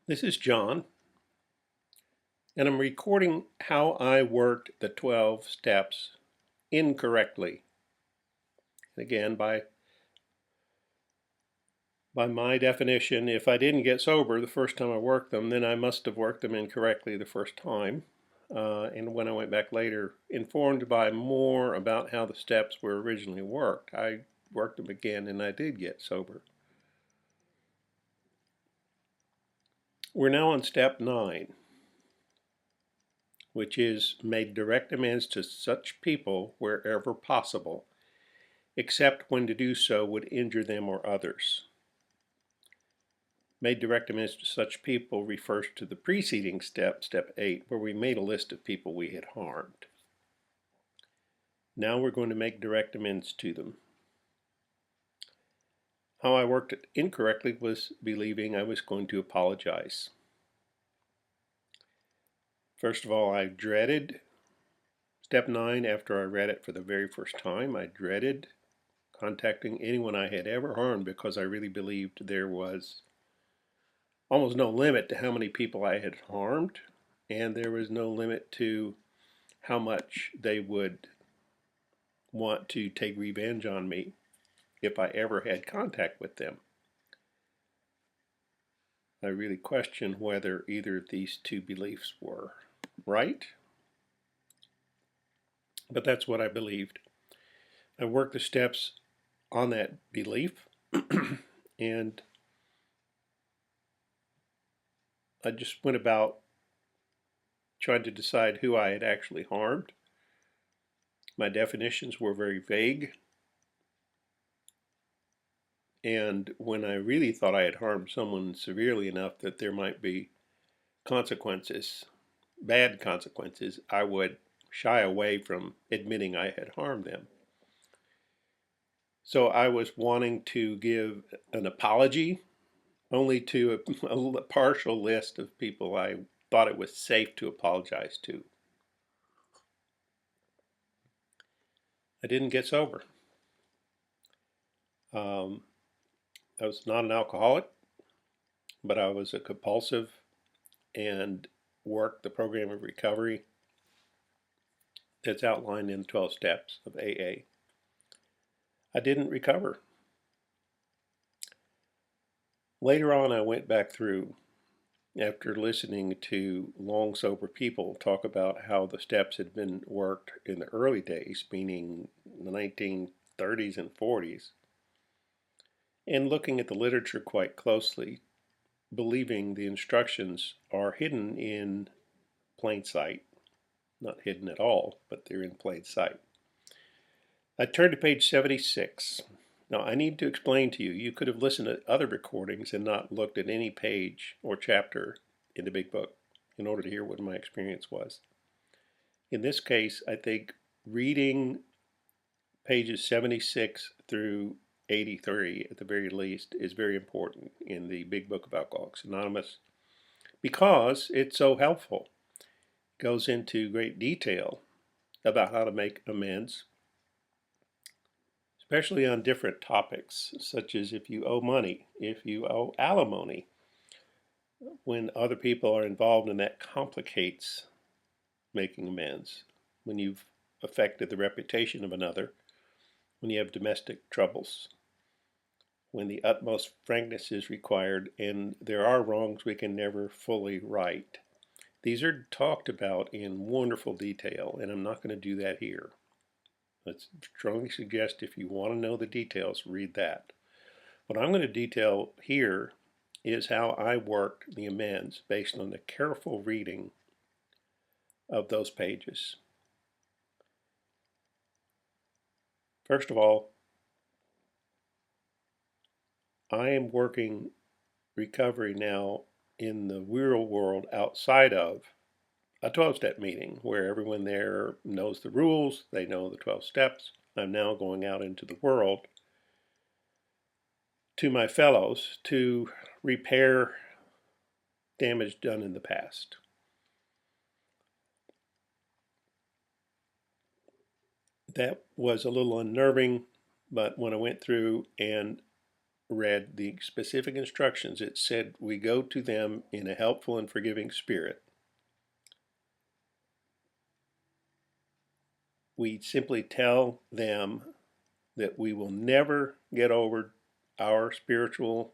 This is John, and I'm recording how I worked the 12 steps incorrectly. Again, by my definition, if I didn't get sober the first time I worked them, then I must have worked them incorrectly the first time. And when I went back later, informed by more about how the steps were originally worked, I worked them again and I did get sober. We're now on step 9. Which is made direct amends to such people wherever possible, except when to do so would injure them or others. Made direct amends to such people refers to the preceding step, step 8, where we made a list of people we had harmed. Now we're going to make direct amends to them. How I worked it incorrectly was believing I was going to apologize. First of all, I dreaded step 9 after I read it for the very first time. I dreaded contacting anyone I had ever harmed because I really believed there was almost no limit to how many people I had harmed, and there was no limit to how much they would want to take revenge on me if I ever had contact with them. I really question whether either of these two beliefs were right, but that's what I believed. I worked the steps on that belief, and I just went about trying to decide who I had actually harmed. My definitions were very vague, and when I really thought I had harmed someone severely enough that there might be consequences, bad consequences, I would shy away from admitting I had harmed them. So I was wanting to give an apology only to a partial list of people I thought it was safe to apologize to. I didn't get sober. I was not an alcoholic, but I was a compulsive and worked the program of recovery that's outlined in 12 steps of AA. I didn't recover. Later on, I went back through after listening to long sober people talk about how the steps had been worked in the early days, meaning the 1930s and 40s, and looking at the literature quite closely, believing the instructions are hidden in plain sight. Not hidden at all, but they're in plain sight. I turned to page 76. Now, I need to explain to you, you could have listened to other recordings and not looked at any page or chapter in the big book in order to hear what my experience was. In this case, I think reading pages 76 through 83 at the very least is very important in the big book of Alcoholics Anonymous because it's so helpful. It goes into great detail about how to make amends, especially on different topics, such as if you owe money, if you owe alimony. When other people are involved and that complicates making amends, when you've affected the reputation of another, when you have domestic troubles, when the utmost frankness is required and there are wrongs we can never fully right. These are talked about in wonderful detail, and I'm not going to do that here. Let's strongly suggest if you want to know the details, read that. What I'm going to detail here is how I worked the amends based on the careful reading of those pages. First of all, I am working recovery now in the real world outside of a 12-step meeting where everyone there knows the rules, they know the 12 steps. I'm now going out into the world to my fellows to repair damage done in the past. That was a little unnerving, but when I went through and read the specific instructions, it said we go to them in a helpful and forgiving spirit. We simply tell them that we will never get over our spiritual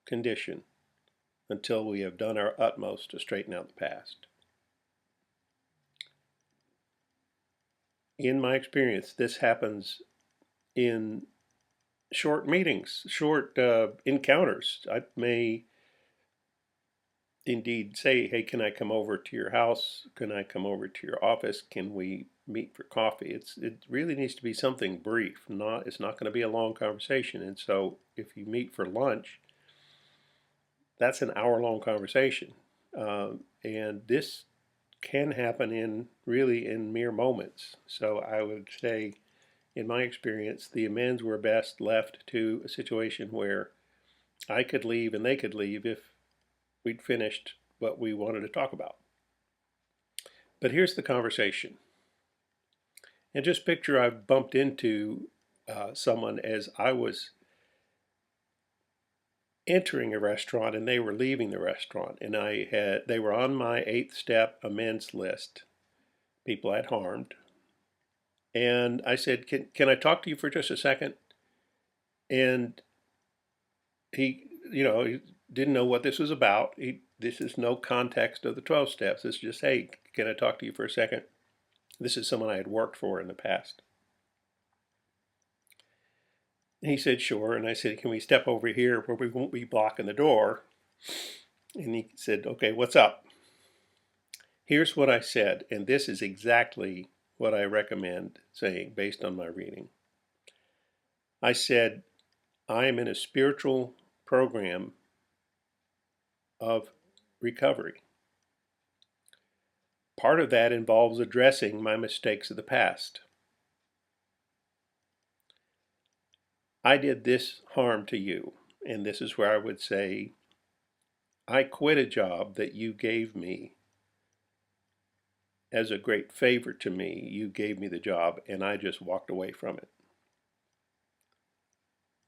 condition until we have done our utmost to straighten out the past. In my experience, this happens in short meetings, short encounters. I may indeed say, hey, can I come over to your house? Can I come over to your office? Can we meet for coffee? It really needs to be something brief. It's not going to be a long conversation. And so if you meet for lunch, that's an hour-long conversation. And this can happen in mere moments. So I would say, in my experience, the amends were best left to a situation where I could leave and they could leave if we'd finished what we wanted to talk about. But here's the conversation. And just picture I've bumped into someone as I was entering a restaurant and they were leaving the restaurant, and they were on my 8th step amends list, people I'd harmed. And I said, can I talk to you for just a second? And he didn't know what this was about. This is no context of the 12 steps. It's just, hey, can I talk to you for a second? This is someone I had worked for in the past. He said, sure. And I said, can we step over here where we won't be blocking the door? And he said, okay, what's up? Here's what I said, and this is exactly what I recommend saying based on my reading. I said, I am in a spiritual program of recovery. Part of that involves addressing my mistakes of the past. I did this harm to you, and this is where I would say, I quit a job that you gave me as a great favor to me. You gave me the job, and I just walked away from it.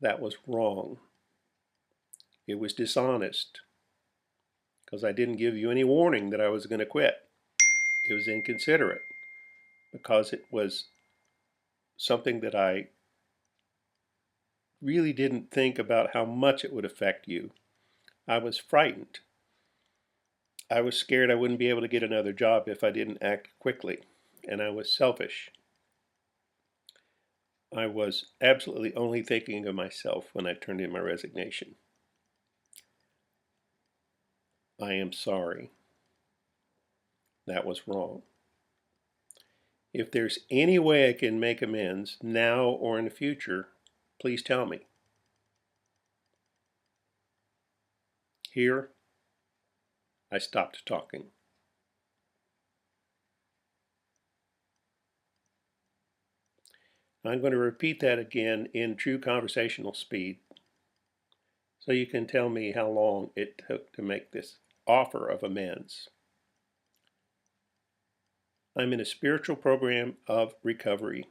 That was wrong. It was dishonest because I didn't give you any warning that I was going to quit. It was inconsiderate because it was something that I really didn't think about how much it would affect you. I was frightened. I was scared I wouldn't be able to get another job if I didn't act quickly, and I was selfish. I was absolutely only thinking of myself when I turned in my resignation. I am sorry. That was wrong. If there's any way I can make amends now or in the future, please tell me. Here, I stopped talking. I'm going to repeat that again in true conversational speed so you can tell me how long it took to make this offer of amends. I'm in a spiritual program of recovery.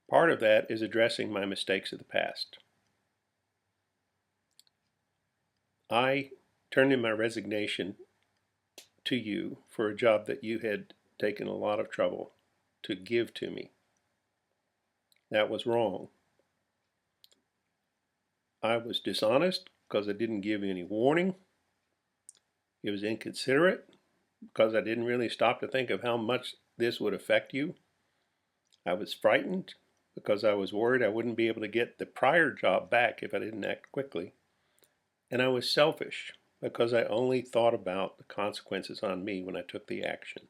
Part of that is addressing my mistakes of the past. I turned in my resignation to you for a job that you had taken a lot of trouble to give to me. That was wrong. I was dishonest because I didn't give you any warning. It was inconsiderate because I didn't really stop to think of how much this would affect you. I was frightened because I was worried I wouldn't be able to get the prior job back if I didn't act quickly. And I was selfish because I only thought about the consequences on me when I took the action.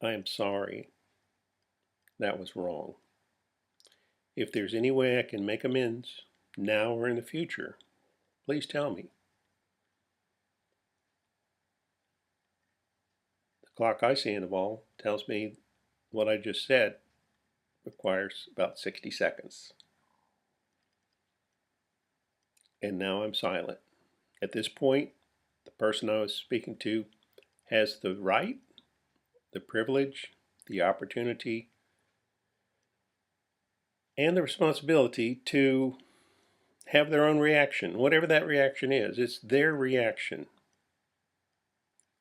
I am sorry. That was wrong. If there's any way I can make amends, now or in the future, please tell me. The clock I see in the wall tells me what I just said requires about 60 seconds. And now I'm silent. At this point, the person I was speaking to has the right, the privilege, the opportunity, and the responsibility to have their own reaction, whatever that reaction is. It's their reaction.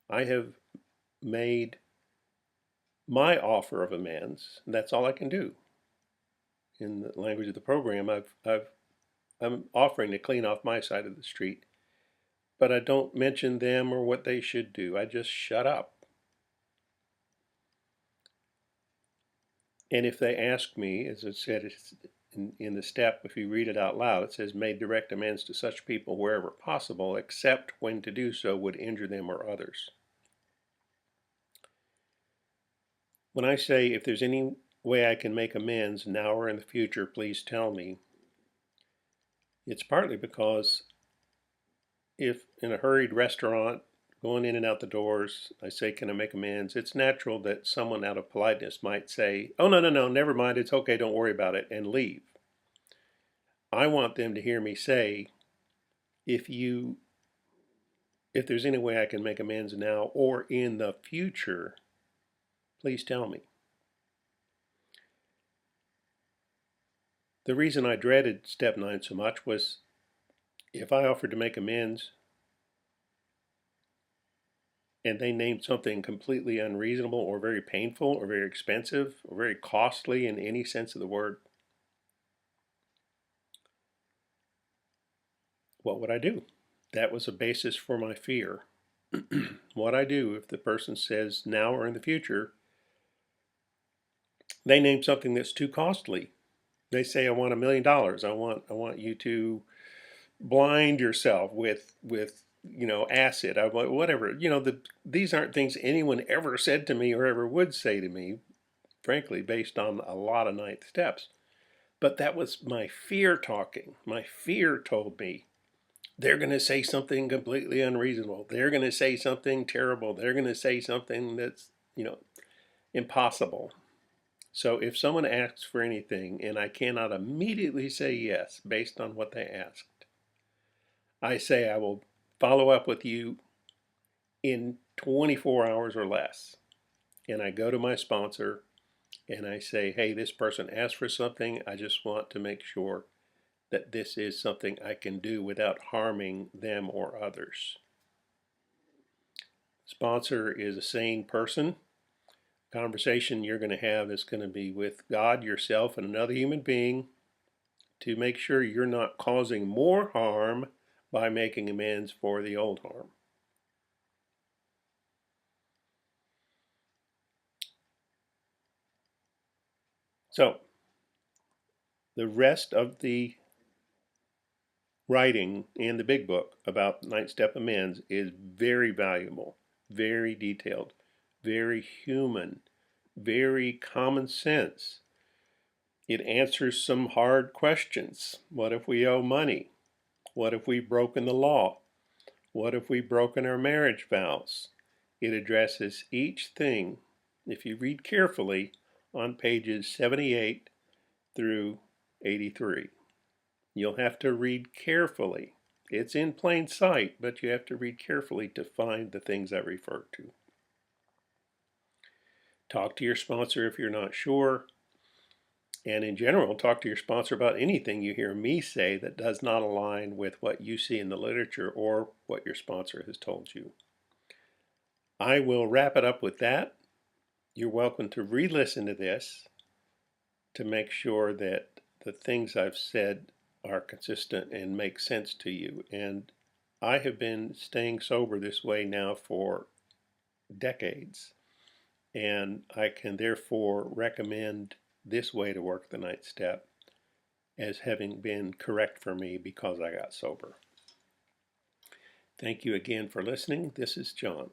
I have made my offer of amends, and that's all I can do. In the language of the program, I'm offering to clean off my side of the street, but I don't mention them or what they should do. I just shut up. And if they ask me, as I said, it's in the step, if you read it out loud, it says, made direct amends to such people wherever possible, except when to do so would injure them or others. When I say, if there's any way I can make amends now or in the future, please tell me, it's partly because if in a hurried restaurant, going in and out the doors, I say, can I make amends? It's natural that someone out of politeness might say, oh, no, never mind, it's okay, don't worry about it, and leave. I want them to hear me say, if there's any way I can make amends now or in the future, please tell me. The reason I dreaded step 9 so much was if I offered to make amends and they named something completely unreasonable or very painful or very expensive or very costly in any sense of the word, what would I do? That was a basis for my fear. What I do if the person says now or in the future, they name something that's too costly. They say, I want $1 million. I want you to blind yourself with acid. I want whatever. These aren't things anyone ever said to me or ever would say to me, frankly, based on a lot of ninth steps. But that was my fear talking. My fear told me they're going to say something completely unreasonable. They're going to say something terrible. They're going to say something that's, impossible. So if someone asks for anything and I cannot immediately say yes based on what they asked, I say I will follow up with you in 24 hours or less. And I go to my sponsor and I say, hey, this person asked for something. I just want to make sure that this is something I can do without harming them or others. Sponsor is a sane person. Conversation you're going to have is going to be with God, yourself, and another human being to make sure you're not causing more harm by making amends for the old harm. So, the rest of the writing in the big book about ninth step amends is very valuable, very detailed, very human, very common sense. It answers some hard questions. What if we owe money? What if we've broken the law? What if we've broken our marriage vows? It addresses each thing, if you read carefully, on pages 78 through 83. You'll have to read carefully. It's in plain sight, but you have to read carefully to find the things I refer to. Talk to your sponsor if you're not sure. And in general, talk to your sponsor about anything you hear me say that does not align with what you see in the literature or what your sponsor has told you. I will wrap it up with that. You're welcome to re-listen to this to make sure that the things I've said are consistent and make sense to you. And I have been staying sober this way now for decades, and I can therefore recommend this way to work the ninth step as having been correct for me because I got sober. Thank you again for listening. This is John.